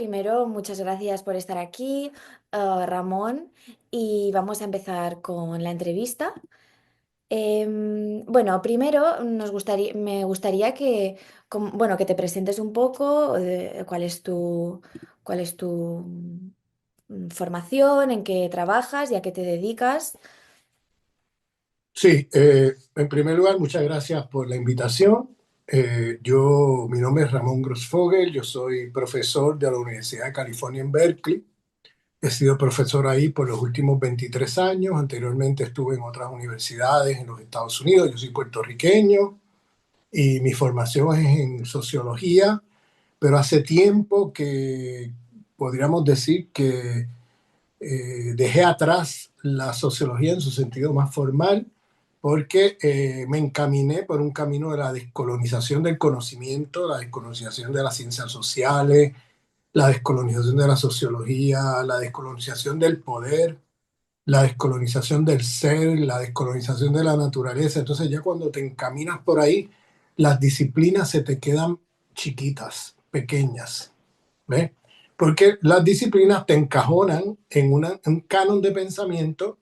primero, muchas gracias por estar aquí, Ramón, y vamos a empezar con la entrevista. Bueno, primero me gustaría que, bueno, que te presentes un poco, cuál es tu formación, en qué trabajas y a qué te dedicas. Sí, en primer lugar, muchas gracias por la invitación. Mi nombre es Ramón Grossfogel, yo soy profesor de la Universidad de California en Berkeley. He sido profesor ahí por los últimos 23 años. Anteriormente estuve en otras universidades en los Estados Unidos. Yo soy puertorriqueño y mi formación es en sociología, pero hace tiempo que podríamos decir que dejé atrás la sociología en su sentido más formal porque me encaminé por un camino de la descolonización del conocimiento, la descolonización de las ciencias sociales, la descolonización de la sociología, la descolonización del poder, la descolonización del ser, la descolonización de la naturaleza. Entonces ya cuando te encaminas por ahí, las disciplinas se te quedan chiquitas, pequeñas. ¿Ves? Porque las disciplinas te encajonan en un canon de pensamiento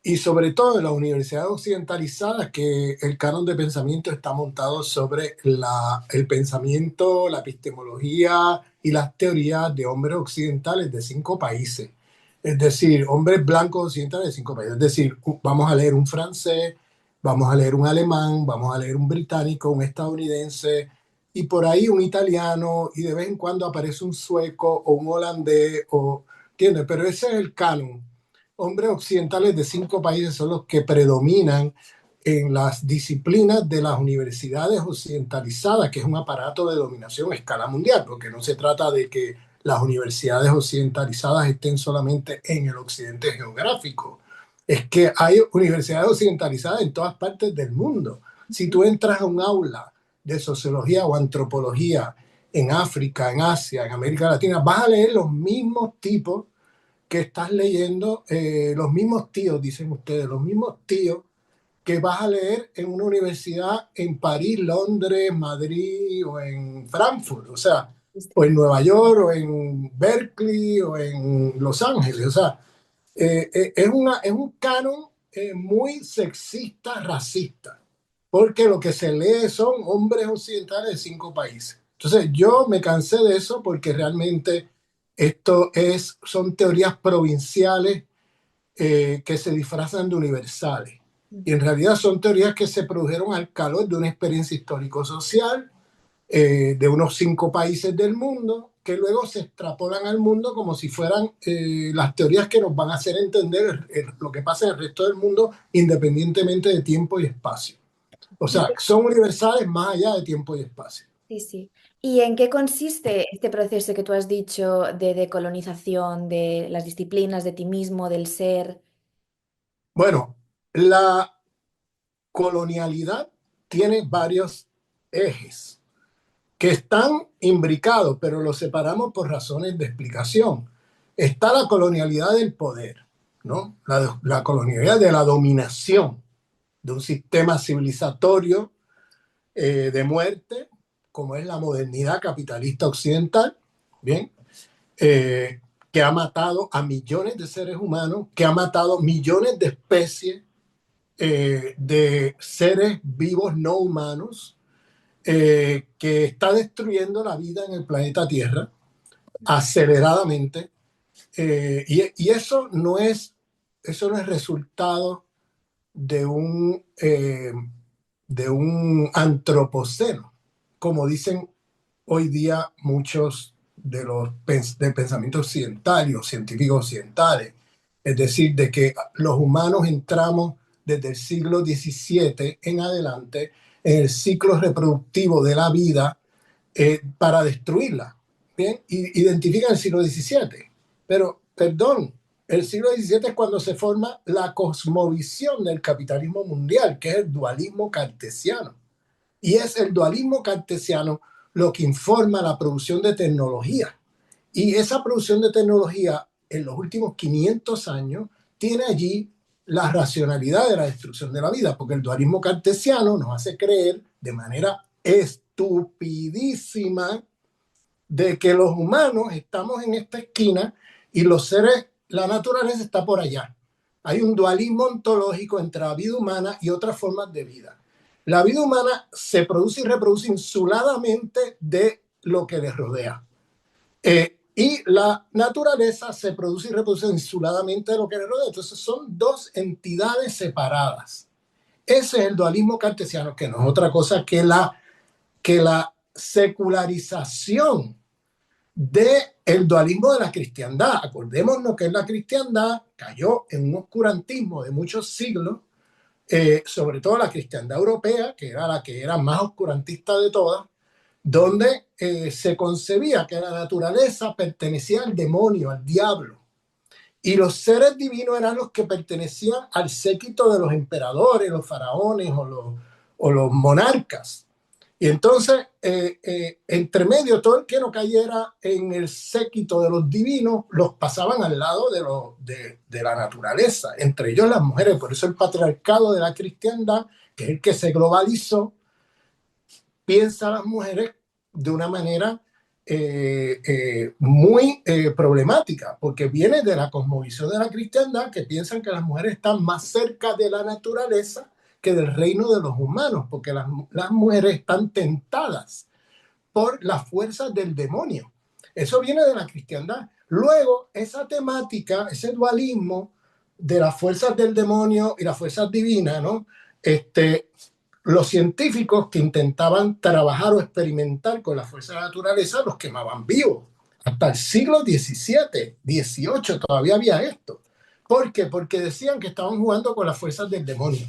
y sobre todo en las universidades occidentalizadas que el canon de pensamiento está montado sobre el pensamiento, la epistemología y las teorías de hombres occidentales de 5 países. Es decir, hombres blancos occidentales de 5 países. Es decir, vamos a leer un francés, vamos a leer un alemán, vamos a leer un británico, un estadounidense y por ahí un italiano y de vez en cuando aparece un sueco o un holandés o, ¿entiendes? Pero ese es el canon. Hombres occidentales de 5 países son los que predominan en las disciplinas de las universidades occidentalizadas, que es un aparato de dominación a escala mundial, porque no se trata de que las universidades occidentalizadas estén solamente en el occidente geográfico. Es que hay universidades occidentalizadas en todas partes del mundo. Si tú entras a un aula de sociología o antropología en África, en Asia, en América Latina, vas a leer los mismos tipos que estás leyendo, los mismos tíos, dicen ustedes, los mismos tíos que vas a leer en una universidad en París, Londres, Madrid o en Frankfurt, o sea, o en Nueva York o en Berkeley o en Los Ángeles, o sea, es un canon muy sexista, racista, porque lo que se lee son hombres occidentales de 5 países. Entonces yo me cansé de eso porque realmente son teorías provinciales que se disfrazan de universales. Y en realidad son teorías que se produjeron al calor de una experiencia histórico-social de unos 5 países del mundo, que luego se extrapolan al mundo como si fueran las teorías que nos van a hacer entender lo que pasa en el resto del mundo, independientemente de tiempo y espacio. O sea, son universales más allá de tiempo y espacio. Sí, sí. ¿Y en qué consiste este proceso que tú has dicho de decolonización de las disciplinas, de ti mismo, del ser? Bueno, la colonialidad tiene varios ejes que están imbricados, pero los separamos por razones de explicación. Está la colonialidad del poder, ¿no? La colonialidad de la dominación de un sistema civilizatorio de muerte, como es la modernidad capitalista occidental, ¿bien? Eh, que ha matado a millones de seres humanos, que ha matado millones de especies de seres vivos no humanos, que está destruyendo la vida en el planeta Tierra aceleradamente. Y eso no es resultado de de un antropoceno, como dicen hoy día muchos del pensamiento occidental y los científicos occidentales. Es decir, de que los humanos entramos desde el siglo XVII en adelante en el ciclo reproductivo de la vida para destruirla. ¿Bien? Identifican el siglo XVII. Pero, perdón, el siglo XVII es cuando se forma la cosmovisión del capitalismo mundial, que es el dualismo cartesiano. Y es el dualismo cartesiano lo que informa la producción de tecnología. Y esa producción de tecnología en los últimos 500 años tiene allí la racionalidad de la destrucción de la vida, porque el dualismo cartesiano nos hace creer de manera estupidísima de que los humanos estamos en esta esquina y los seres, la naturaleza está por allá. Hay un dualismo ontológico entre la vida humana y otras formas de vida. La vida humana se produce y reproduce insuladamente de lo que le rodea. Y la naturaleza se produce y reproduce insuladamente de lo que le rodea. Entonces son dos entidades separadas. Ese es el dualismo cartesiano, que no es otra cosa que la secularización del dualismo de la cristiandad. Acordémonos que la cristiandad cayó en un oscurantismo de muchos siglos, sobre todo la cristiandad europea, que era la que era más oscurantista de todas, donde se concebía que la naturaleza pertenecía al demonio, al diablo, y los seres divinos eran los que pertenecían al séquito de los emperadores, los faraones o los monarcas. Y entonces, entre medio, todo el que no cayera en el séquito de los divinos, los pasaban al lado de la naturaleza, entre ellos las mujeres. Por eso el patriarcado de la cristiandad, que es el que se globalizó, piensa a las mujeres de una manera muy problemática, porque viene de la cosmovisión de la cristiandad, que piensan que las mujeres están más cerca de la naturaleza que del reino de los humanos, porque las mujeres están tentadas por las fuerzas del demonio. Eso viene de la cristiandad. Luego, esa temática, ese dualismo de las fuerzas del demonio y las fuerzas divinas, ¿no? Los científicos que intentaban trabajar o experimentar con la fuerza de la naturaleza los quemaban vivos. Hasta el siglo XVII, XVIII todavía había esto. ¿Por qué? Porque decían que estaban jugando con las fuerzas del demonio.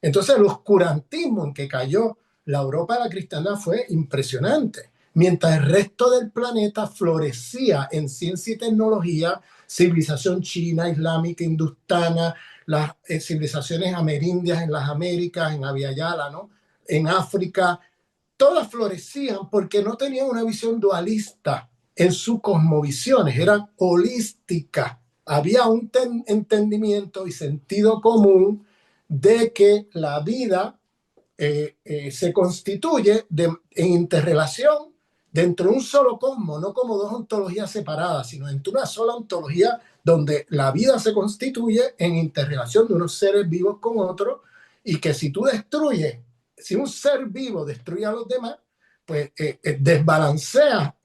Entonces el oscurantismo en que cayó la Europa de la cristiandad fue impresionante. Mientras el resto del planeta florecía en ciencia y tecnología, civilización china, islámica, hindustana, las civilizaciones amerindias en las Américas, en Abya Yala, ¿no? En África, todas florecían porque no tenían una visión dualista en sus cosmovisiones, eran holísticas. Había un entendimiento y sentido común de que la vida se constituye en interrelación dentro de un solo cosmos, no como dos ontologías separadas, sino dentro de una sola ontología donde la vida se constituye en interrelación de unos seres vivos con otros, y que si tú destruyes, si un ser vivo destruye a los demás, pues desbalancea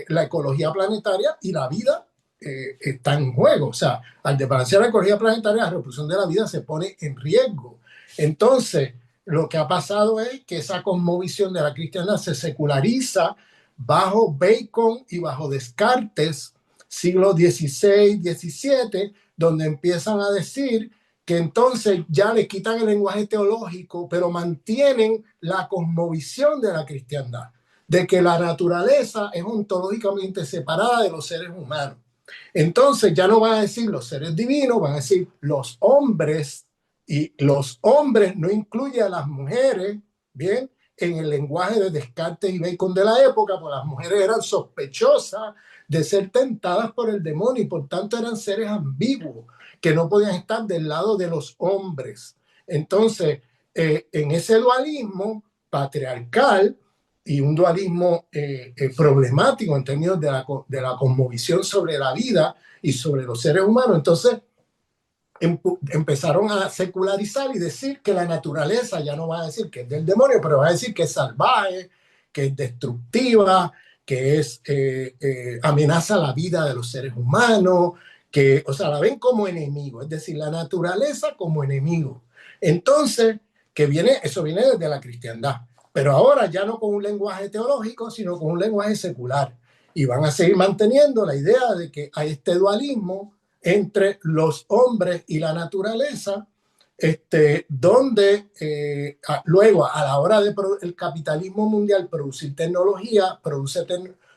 la ecología planetaria y la vida está en juego. O sea, al desbalancear la ecología planetaria, la reproducción de la vida se pone en riesgo. Entonces, lo que ha pasado es que esa cosmovisión de la cristiandad se seculariza bajo Bacon y bajo Descartes, siglo XVI, XVII, donde empiezan a decir que entonces ya le quitan el lenguaje teológico, pero mantienen la cosmovisión de la cristiandad, de que la naturaleza es ontológicamente separada de los seres humanos. Entonces ya no van a decir los seres divinos, van a decir los hombres, y los hombres no incluye a las mujeres, ¿bien? En el lenguaje de Descartes y Bacon de la época, pues las mujeres eran sospechosas de ser tentadas por el demonio y por tanto eran seres ambiguos que no podían estar del lado de los hombres. Entonces, en ese dualismo patriarcal y un dualismo problemático en términos de la cosmovisión sobre la vida y sobre los seres humanos, entonces empezaron a secularizar y decir que la naturaleza ya no va a decir que es del demonio, pero va a decir que es salvaje, que es destructiva, que es amenaza la vida de los seres humanos, que, o sea, la ven como enemigo, es decir, la naturaleza como enemigo. Entonces, eso viene desde la cristiandad, pero ahora ya no con un lenguaje teológico, sino con un lenguaje secular. Y van a seguir manteniendo la idea de que hay este dualismo entre los hombres y la naturaleza, donde luego a la hora del capitalismo mundial producir tecnología, produce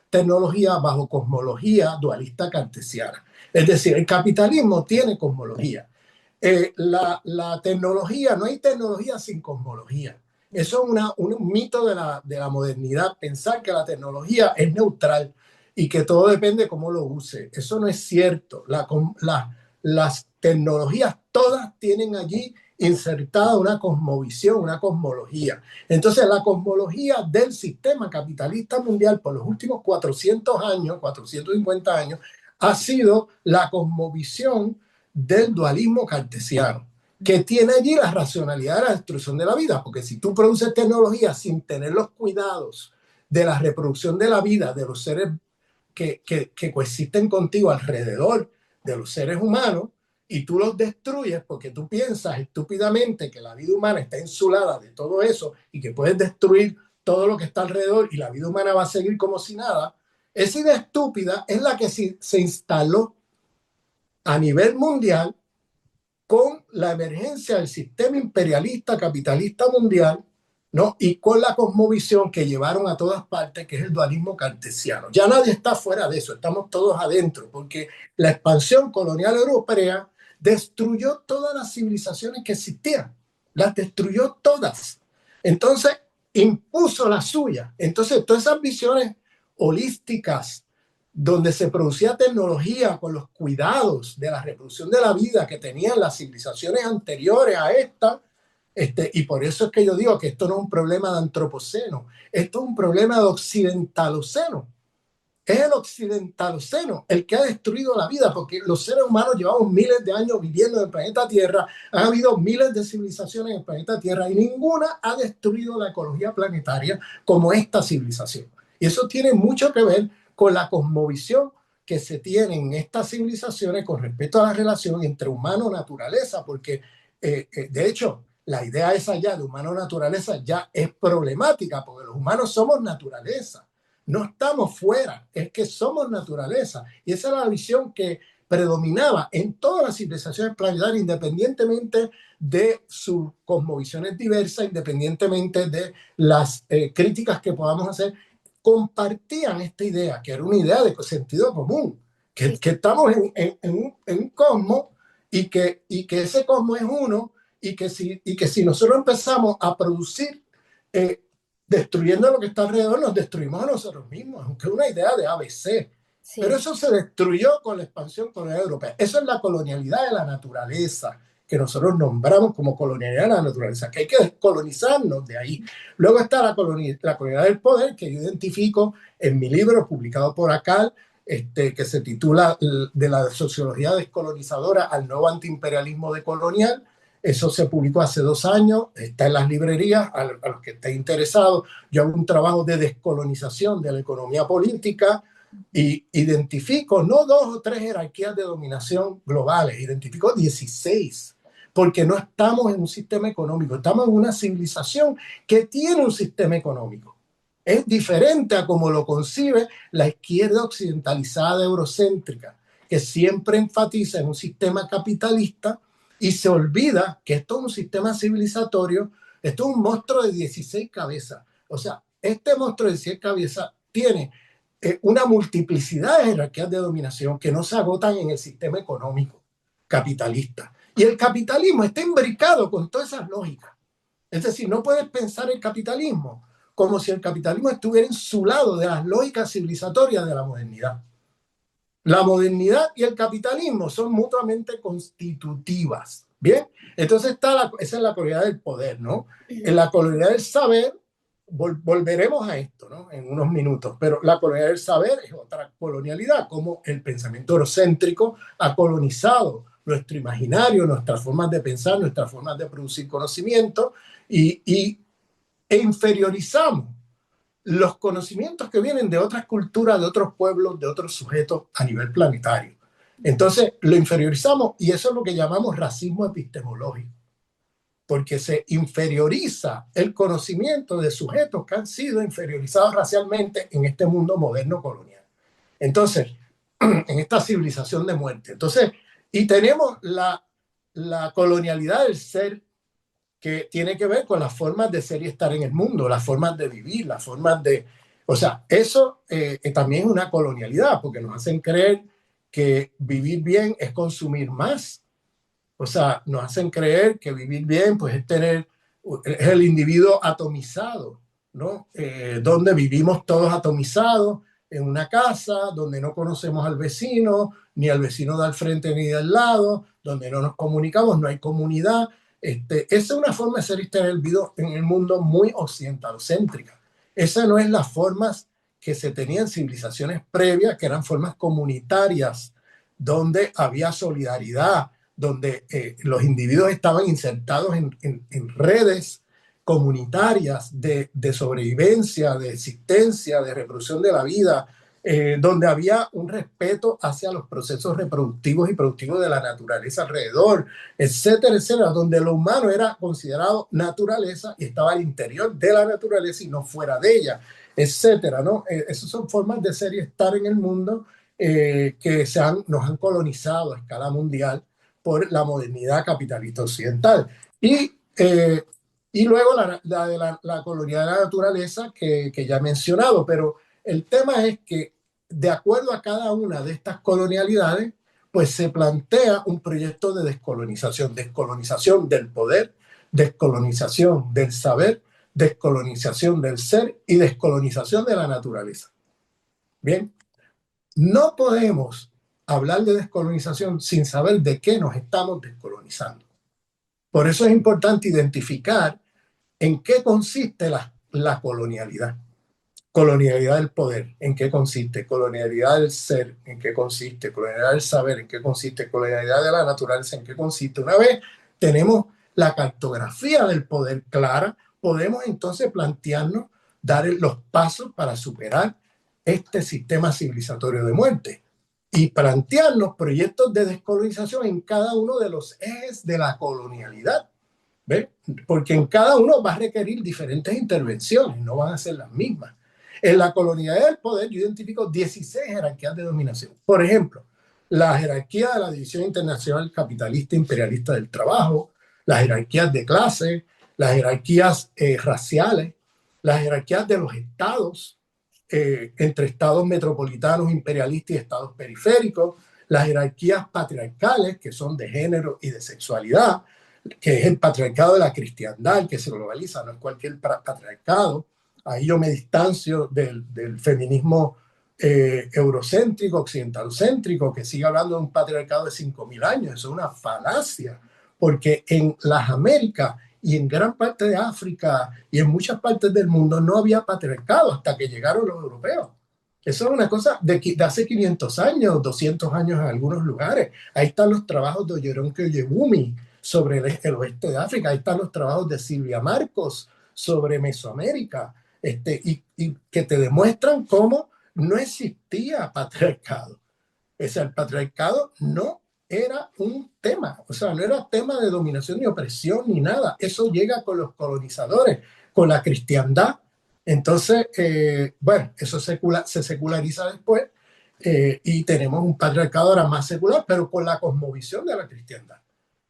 tecnología bajo cosmología dualista cartesiana. Es decir, el capitalismo tiene cosmología. La tecnología, no hay tecnología sin cosmología. Eso es un mito de la modernidad, pensar que la tecnología es neutral y que todo depende de cómo lo use. Eso no es cierto. Las tecnologías todas tienen allí insertada una cosmovisión, una cosmología. Entonces, la cosmología del sistema capitalista mundial por los últimos 400 años, 450 años, ha sido la cosmovisión del dualismo cartesiano, que tiene allí la racionalidad de la destrucción de la vida, porque si tú produces tecnología sin tener los cuidados de la reproducción de la vida de los seres que coexisten contigo alrededor de los seres humanos, y tú los destruyes porque tú piensas estúpidamente que la vida humana está insulada de todo eso y que puedes destruir todo lo que está alrededor y la vida humana va a seguir como si nada, esa idea estúpida es la que se instaló a nivel mundial con la emergencia del sistema imperialista capitalista mundial, ¿no? Y con la cosmovisión que llevaron a todas partes, que es el dualismo cartesiano. Ya nadie está fuera de eso, estamos todos adentro, porque la expansión colonial europea destruyó todas las civilizaciones que existían, las destruyó todas. Entonces, impuso la suya. Entonces, todas esas visiones holísticas donde se producía tecnología con los cuidados de la reproducción de la vida que tenían las civilizaciones anteriores a esta, y por eso es que yo digo que esto no es un problema de antropoceno, esto es un problema de occidentaloceno. Es el occidentaloceno el que ha destruido la vida, porque los seres humanos llevamos miles de años viviendo en el planeta Tierra, ha habido miles de civilizaciones en el planeta Tierra y ninguna ha destruido la ecología planetaria como esta civilización. Y eso tiene mucho que ver con la cosmovisión que se tiene en estas civilizaciones con respecto a la relación entre humano y naturaleza, porque de hecho la idea esa ya de humano-naturaleza ya es problemática, porque los humanos somos naturaleza. No estamos fuera, es que somos naturaleza. Y esa era la visión que predominaba en todas las civilizaciones planetarias, independientemente de sus cosmovisiones diversas, independientemente de las críticas que podamos hacer, compartían esta idea, que era una idea de sentido común, que estamos en un cosmos y que ese cosmos es uno y que si nosotros empezamos a producir destruyendo lo que está alrededor, nos destruimos a nosotros mismos, aunque es una idea de ABC. Pero Sí. eso se destruyó con la expansión colonial europea. Eso es la colonialidad de la naturaleza, que nosotros nombramos como colonialidad de la naturaleza, que hay que descolonizarnos de ahí. Luego está la colonialidad del poder, que yo identifico en mi libro publicado por ACAL, que se titula De la sociología descolonizadora al nuevo antiimperialismo decolonial. Eso se publicó hace 2 años, está en las librerías, a los que estén interesados. Yo hago un trabajo de descolonización de la economía política y identifico no 2 o 3 jerarquías de dominación globales, identifico 16, porque no estamos en un sistema económico, estamos en una civilización que tiene un sistema económico. Es diferente a como lo concibe la izquierda occidentalizada eurocéntrica, que siempre enfatiza en un sistema capitalista y se olvida que esto es un sistema civilizatorio, esto es un monstruo de 16 cabezas. O sea, este monstruo de 16 cabezas tiene una multiplicidad de jerarquías de dominación que no se agotan en el sistema económico capitalista. Y el capitalismo está imbricado con todas esas lógicas. Es decir, no puedes pensar el capitalismo como si el capitalismo estuviera insulado de las lógicas civilizatorias de la modernidad. La modernidad y el capitalismo son mutuamente constitutivas. Bien, entonces esa es la colonialidad del poder, ¿no? En la colonialidad del saber, volveremos a esto, ¿no? En unos minutos, pero la colonialidad del saber es otra colonialidad, como el pensamiento eurocéntrico ha colonizado nuestro imaginario, nuestras formas de pensar, nuestras formas de producir conocimiento e inferiorizamos los conocimientos que vienen de otras culturas, de otros pueblos, de otros sujetos a nivel planetario. Entonces lo inferiorizamos y eso es lo que llamamos racismo epistemológico, porque se inferioriza el conocimiento de sujetos que han sido inferiorizados racialmente en este mundo moderno colonial. Entonces, en esta civilización de muerte. Entonces, y tenemos la colonialidad del ser, que tiene que ver con las formas de ser y estar en el mundo, las formas de vivir, las formas de... O sea, eso también es una colonialidad, porque nos hacen creer que vivir bien es consumir más. O sea, nos hacen creer que vivir bien pues es el individuo atomizado, ¿no? Donde vivimos todos atomizados en una casa, donde no conocemos al vecino, ni al vecino del frente ni del lado, donde no nos comunicamos, no hay comunidad. Esa es una forma de ser historia del video en el mundo muy occidentalocéntrica. Esa no es las formas que se tenían en civilizaciones previas, que eran formas comunitarias, donde había solidaridad, donde los individuos estaban insertados en redes comunitarias de sobrevivencia, de existencia, de reproducción de la vida, donde había un respeto hacia los procesos reproductivos y productivos de la naturaleza alrededor, etcétera, etcétera, donde lo humano era considerado naturaleza y estaba al interior de la naturaleza y no fuera de ella, etcétera, ¿no? Esas son formas de ser y estar en el mundo que nos han colonizado a escala mundial por la modernidad capitalista occidental. Y, eh, y luego la colonialidad de la naturaleza que ya he mencionado, pero el tema es que de acuerdo a cada una de estas colonialidades, pues se plantea un proyecto de descolonización, descolonización del poder, descolonización del saber, descolonización del ser y descolonización de la naturaleza. Bien, no podemos hablar de descolonización sin saber de qué nos estamos descolonizando. Por eso es importante identificar en qué consiste la colonialidad. Colonialidad del poder, ¿en qué consiste? Colonialidad del ser, ¿en qué consiste? Colonialidad del saber, ¿en qué consiste? Colonialidad de la naturaleza, ¿en qué consiste? Una vez tenemos la cartografía del poder clara, podemos entonces plantearnos dar los pasos para superar este sistema civilizatorio de muerte y plantearnos proyectos de descolonización en cada uno de los ejes de la colonialidad. ¿Ve? Porque en cada uno va a requerir diferentes intervenciones, no van a ser las mismas. En la colonialidad del poder yo identifico 16 jerarquías de dominación. Por ejemplo, la jerarquía de la División Internacional Capitalista Imperialista del Trabajo, las jerarquías de clase, las jerarquías raciales, las jerarquías de los estados, entre estados metropolitanos imperialistas y estados periféricos, las jerarquías patriarcales, que son de género y de sexualidad, que es el patriarcado de la cristiandad, que se globaliza, no es cualquier patriarcado. Ahí yo me distancio del feminismo eurocéntrico, occidentalocéntrico, que sigue hablando de un patriarcado de 5.000 años. Eso es una falacia, porque en las Américas y en gran parte de África y en muchas partes del mundo no había patriarcado hasta que llegaron los europeos. Eso es una cosa de hace 500 años, 200 años en algunos lugares. Ahí están los trabajos de Oyeronke Oyewumi sobre el oeste de África. Ahí están los trabajos de Silvia Marcos sobre Mesoamérica, y que te demuestran cómo no existía patriarcado. O sea, el patriarcado no era un tema, o sea, no era tema de dominación ni opresión ni nada. Eso llega con los colonizadores, con la cristiandad. Entonces, bueno, eso se seculariza después y tenemos un patriarcado ahora más secular, pero con la cosmovisión de la cristiandad.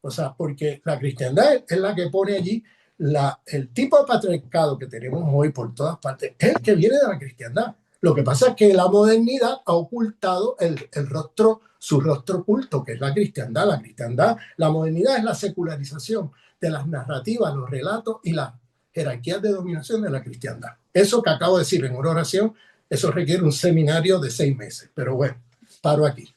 O sea, porque la cristiandad es la que pone allí el tipo de patriarcado que tenemos hoy por todas partes, es el que viene de la cristiandad. Lo que pasa es que la modernidad ha ocultado su rostro oculto, que es la cristiandad. La cristiandad, la modernidad es la secularización de las narrativas, los relatos y las jerarquías de dominación de la cristiandad. Eso que acabo de decir en una oración, eso requiere un seminario de 6 meses. Pero bueno, paro aquí.